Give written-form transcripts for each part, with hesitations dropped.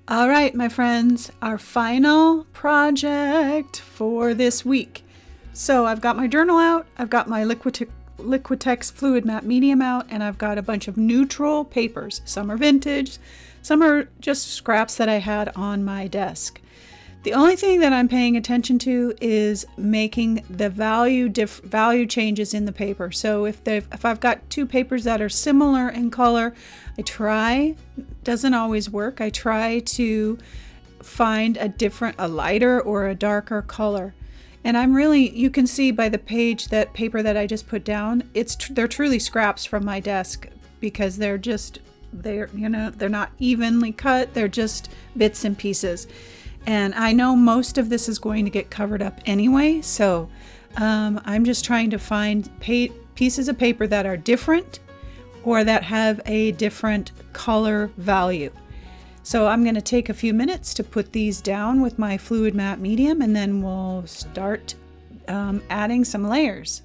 All right, my friends, our final project for this week. So I've got my journal out, I've got my Liquitex Fluid Matte Medium out, and I've got a bunch of neutral papers. Some are vintage, some are just scraps that I had on my desk. The only thing that I'm paying attention to is making the value changes in the paper. So if I've got two papers that are similar in color, I try, doesn't always work, I try to find a lighter or a darker color. And you can see by the paper that I just put down, they're truly scraps from my desk because they're not evenly cut, they're just bits and pieces. And I know most of this is going to get covered up anyway, so I'm just trying to find pieces of paper that are different or that have a different color value. So I'm going to take a few minutes to put these down with my Fluid Matte Medium, and then we'll start adding some layers.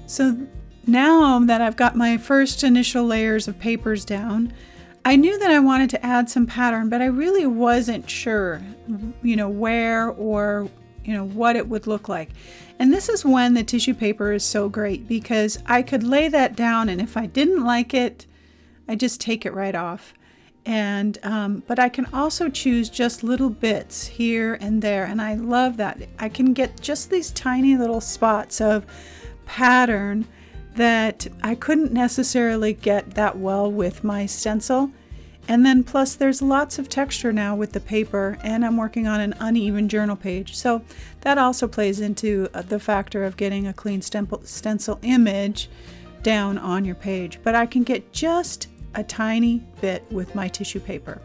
So now that I've got my first initial layers of papers down, I knew that I wanted to add some pattern, but I really wasn't sure, where or, what it would look like. And this is when the tissue paper is so great, because I could lay that down, and if I didn't like it, I just take it right off. And but I can also choose just little bits here and there, and I love that. I can get just these tiny little spots of pattern that I couldn't necessarily get that well with my stencil. And then plus there's lots of texture now with the paper, and I'm working on an uneven journal page. So that also plays into the factor of getting a clean stencil image down on your page. But I can get just a tiny bit with my tissue paper.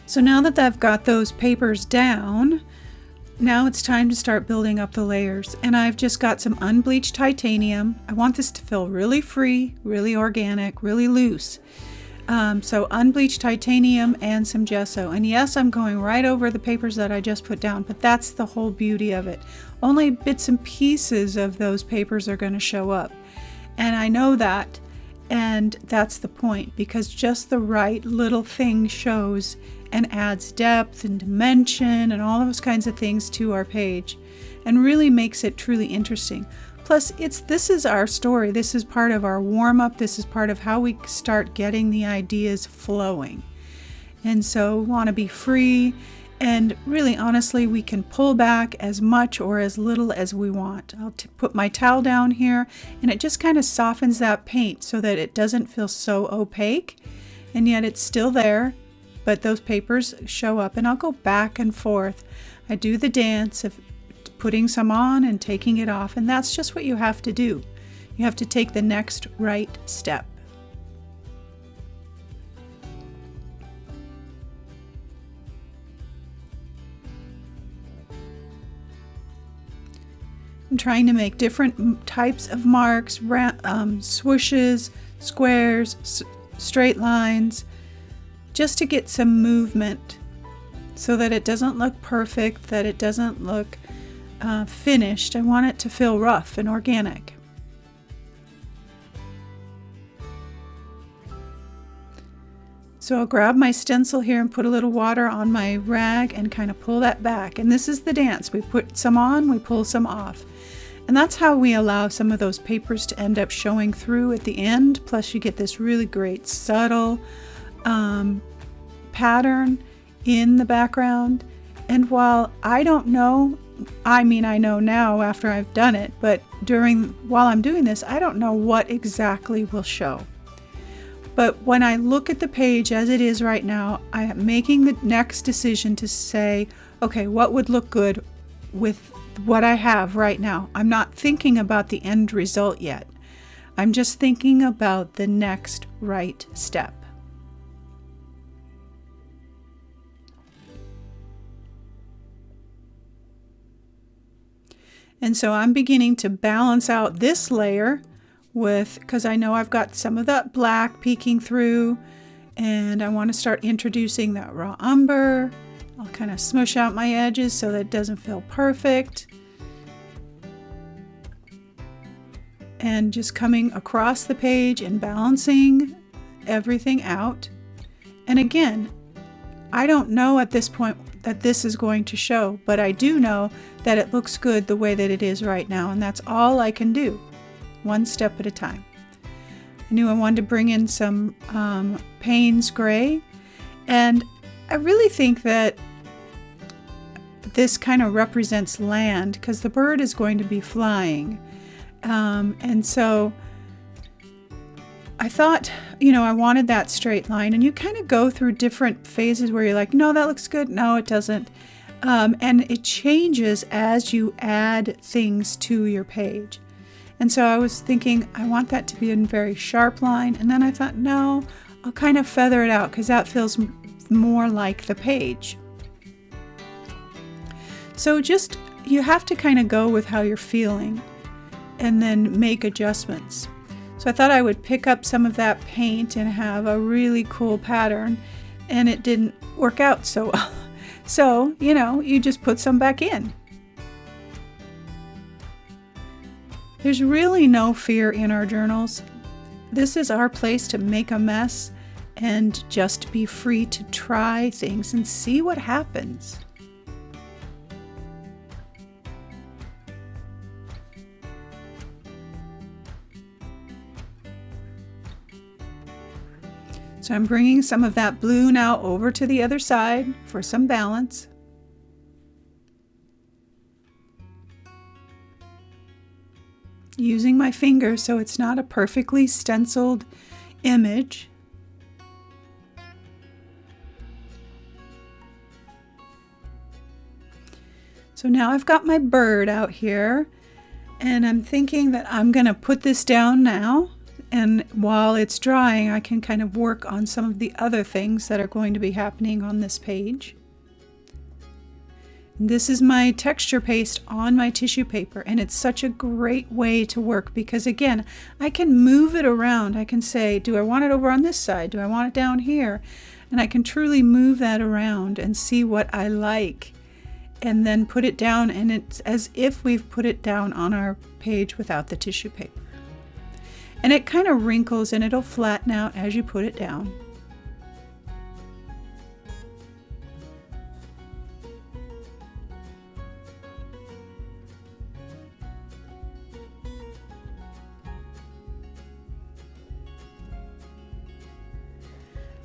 So now that I've got those papers down, now it's time to start building up the layers. And I've just got some unbleached titanium. I want this to feel really free, really organic, really loose. So unbleached titanium and some gesso. And yes, I'm going right over the papers that I just put down, but that's the whole beauty of it. Only bits and pieces of those papers are going to show up. And I know that, and that's the point, because just the right little thing shows and adds depth and dimension and all those kinds of things to our page and really makes it truly interesting. Plus, this is our story. This is part of our warm-up. This is part of how we start getting the ideas flowing. And so we want to be free, and really honestly we can pull back as much or as little as we want. I'll put my towel down here, and it just kind of softens that paint so that it doesn't feel so opaque, and yet it's still there. But those papers show up, and I'll go back and forth. I do the dance of putting some on and taking it off, and that's just what you have to do. You have to take the next right step. I'm trying to make different types of marks, swooshes, squares, straight lines, just to get some movement so that it doesn't look perfect, that it doesn't look finished. I want it to feel rough and organic. So I'll grab my stencil here and put a little water on my rag and kind of pull that back. And this is the dance. We put some on, we pull some off. And that's how we allow some of those papers to end up showing through at the end. Plus you get this really great subtle pattern in the background. And while I don't know, I know now after I've done it, but while I'm doing this, I don't know what exactly will show. But when I look at the page as it is right now, I am making the next decision to say, okay, what would look good with what I have right now? I'm not thinking about the end result yet. I'm just thinking about the next right step. And so I'm beginning to balance out this layer because I know I've got some of that black peeking through, and I want to start introducing that raw umber. I'll kind of smush out my edges so that it doesn't feel perfect. And just coming across the page and balancing everything out. And again, I don't know at this point that this is going to show, but I do know that it looks good the way that it is right now, and that's all I can do, one step at a time. I knew I wanted to bring in some Payne's Gray, and I really think that this kind of represents land because the bird is going to be flying. And so I thought, I wanted that straight line, and you kind of go through different phases where you're like, no, that looks good. No, it doesn't. And it changes as you add things to your page. And so I was thinking, I want that to be a very sharp line. And then I thought, no, I'll kind of feather it out because that feels more like the page. So you have to kind of go with how you're feeling and then make adjustments. So I thought I would pick up some of that paint and have a really cool pattern, and it didn't work out so well. So, you just put some back in. There's really no fear in our journals. This is our place to make a mess and just be free to try things and see what happens. So I'm bringing some of that blue now over to the other side for some balance. Using my finger so it's not a perfectly stenciled image. So now I've got my bird out here, and I'm thinking that I'm going to put this down now. And while it's drying, I can kind of work on some of the other things that are going to be happening on this page. And this is my texture paste on my tissue paper, and it's such a great way to work because, again, I can move it around. I can say, do I want it over on this side? Do I want it down here? And I can truly move that around and see what I like and then put it down, and it's as if we've put it down on our page without the tissue paper. And it kind of wrinkles and it'll flatten out as you put it down.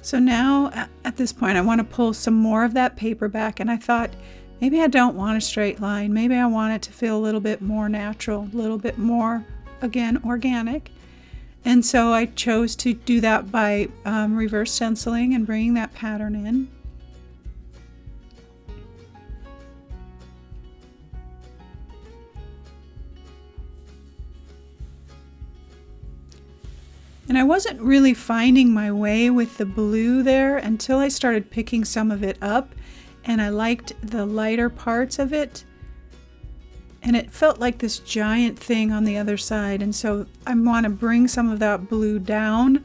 So now at this point I want to pull some more of that paper back, and I thought maybe I don't want a straight line. Maybe I want it to feel a little bit more natural, a little bit more, again, organic. And so I chose to do that by reverse stenciling and bringing that pattern in. And I wasn't really finding my way with the blue there until I started picking some of it up, and I liked the lighter parts of it. And it felt like this giant thing on the other side. And so I want to bring some of that blue down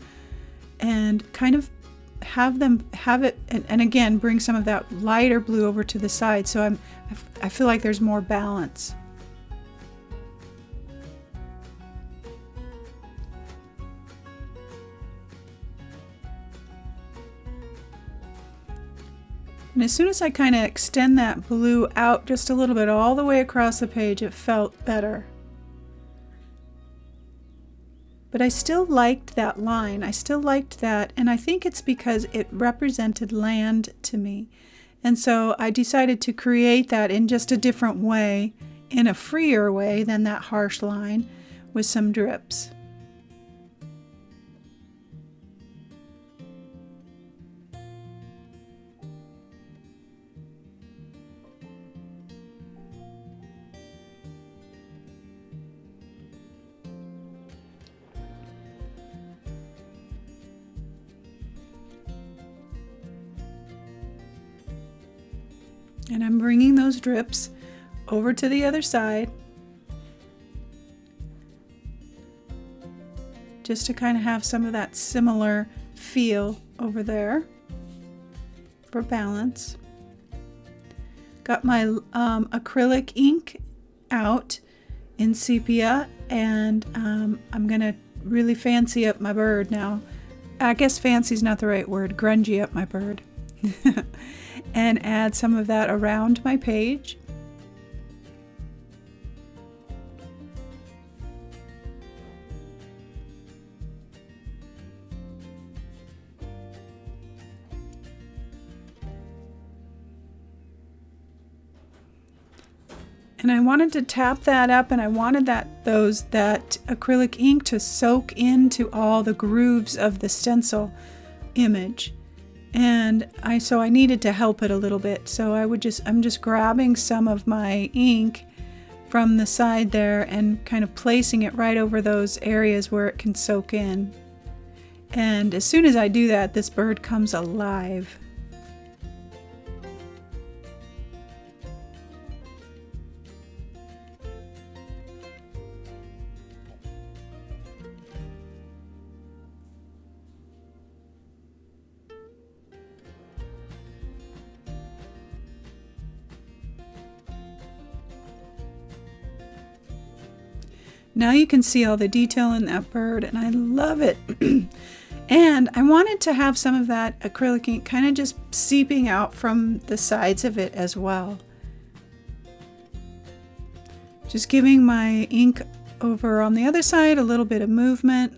and kind of have it, and again, bring some of that lighter blue over to the side. So I feel like there's more balance. And as soon as I kind of extend that blue out just a little bit all the way across the page, it felt better. But I still liked that line. I still liked that, and I think it's because it represented land to me. And so I decided to create that in just a different way, in a freer way than that harsh line, with some drips. And I'm bringing those drips over to the other side just to kind of have some of that similar feel over there for balance. Got my acrylic ink out in sepia, and I'm gonna really fancy up my bird now. I guess fancy's not the right word, grungy up my bird. And add some of that around my page. And I wanted to tap that up, and I wanted that acrylic ink to soak into all the grooves of the stencil image. And so I needed to help it a little bit. So I'm just grabbing some of my ink from the side there and kind of placing it right over those areas where it can soak in. And as soon as I do that, this bird comes alive. Now you can see all the detail in that bird, and I love it. And I wanted to have some of that acrylic ink kind of just seeping out from the sides of it as well. Just giving my ink over on the other side a little bit of movement.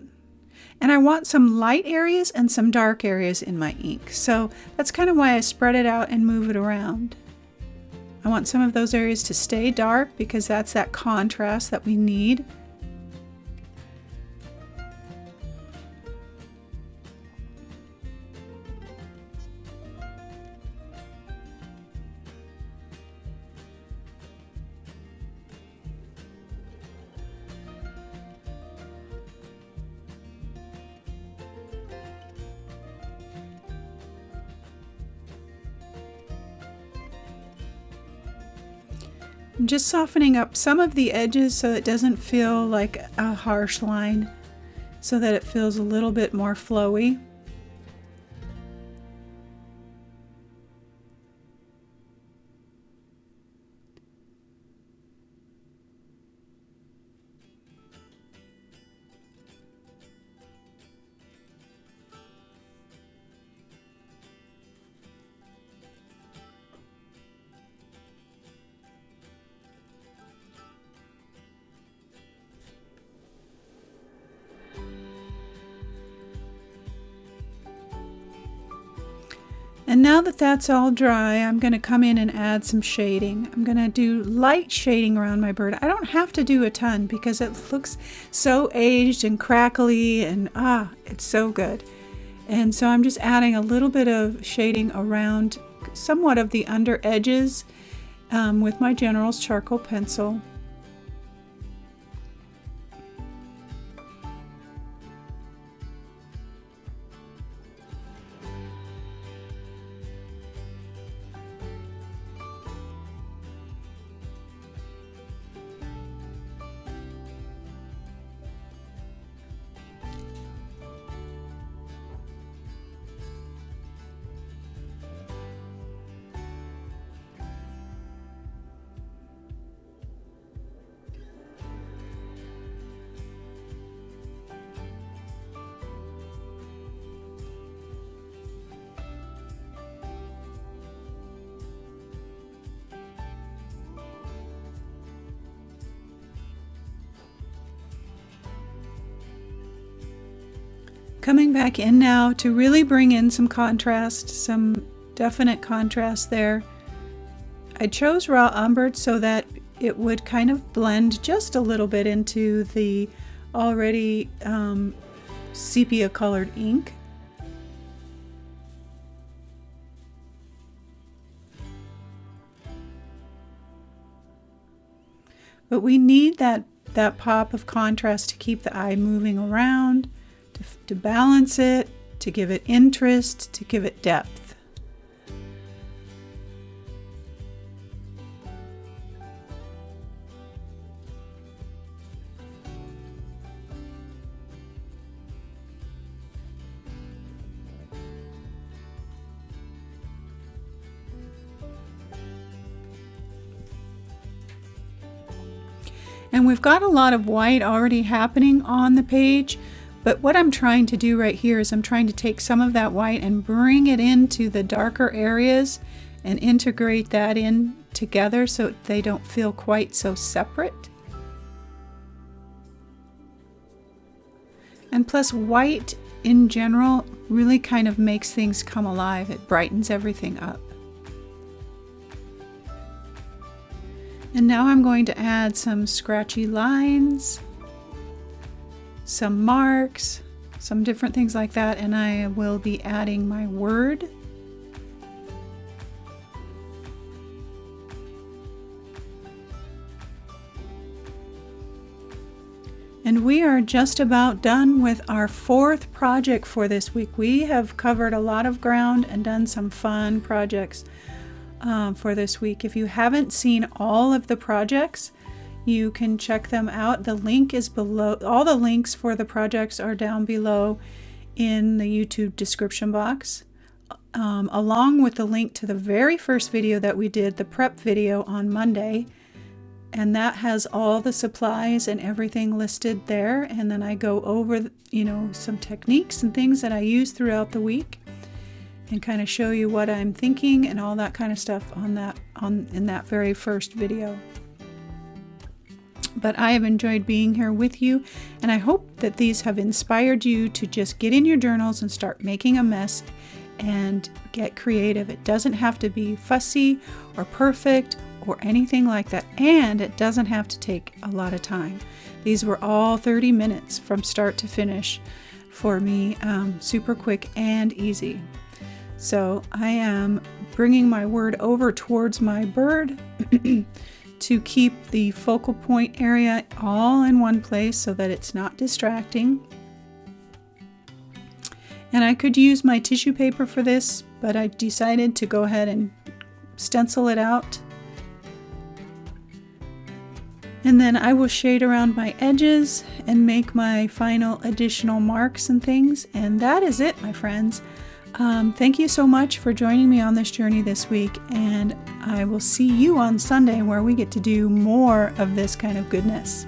And I want some light areas and some dark areas in my ink. So that's kind of why I spread it out and move it around. I want some of those areas to stay dark because that's that contrast that we need. I'm just softening up some of the edges so it doesn't feel like a harsh line, so that it feels a little bit more flowy. And now that that's all dry, I'm going to come in and add some shading. I'm going to do light shading around my bird. I don't have to do a ton because it looks so aged and crackly, and it's so good. And so I'm just adding a little bit of shading around somewhat of the under edges with my General's charcoal pencil. Coming back in now to really bring in some contrast, some definite contrast there. I chose raw umbered so that it would kind of blend just a little bit into the already sepia colored ink. But we need that pop of contrast to keep the eye moving around, to balance it, to give it interest, to give it depth. And we've got a lot of white already happening on the page. But what I'm trying to do right here is I'm trying to take some of that white and bring it into the darker areas and integrate that in together so they don't feel quite so separate. And plus, white in general really kind of makes things come alive. It brightens everything up. And now I'm going to add some scratchy lines, some marks, some different things like that, and I will be adding my word. And we are just about done with our 4th project for this week. We have covered a lot of ground and done some fun projects for this week. If you haven't seen all of the projects, you can check them out. The link is below. All the links for the projects are down below in the YouTube description box, along with the link to the very first video that we did, the prep video on Monday. And that has all the supplies and everything listed there. And then I go over, some techniques and things that I use throughout the week, and kind of show you what I'm thinking and all that kind of stuff in that very first video. But I have enjoyed being here with you, and I hope that these have inspired you to just get in your journals and start making a mess and get creative. It doesn't have to be fussy or perfect or anything like that, and it doesn't have to take a lot of time. These were all 30 minutes from start to finish for me, super quick and easy. So I am bringing my word over towards my bird to keep the focal point area all in one place so that it's not distracting. And I could use my tissue paper for this, but I decided to go ahead and stencil it out. And then I will shade around my edges and make my final additional marks and things. And that is it, my friends. Thank you so much for joining me on this journey this week. And I will see you on Sunday, where we get to do more of this kind of goodness.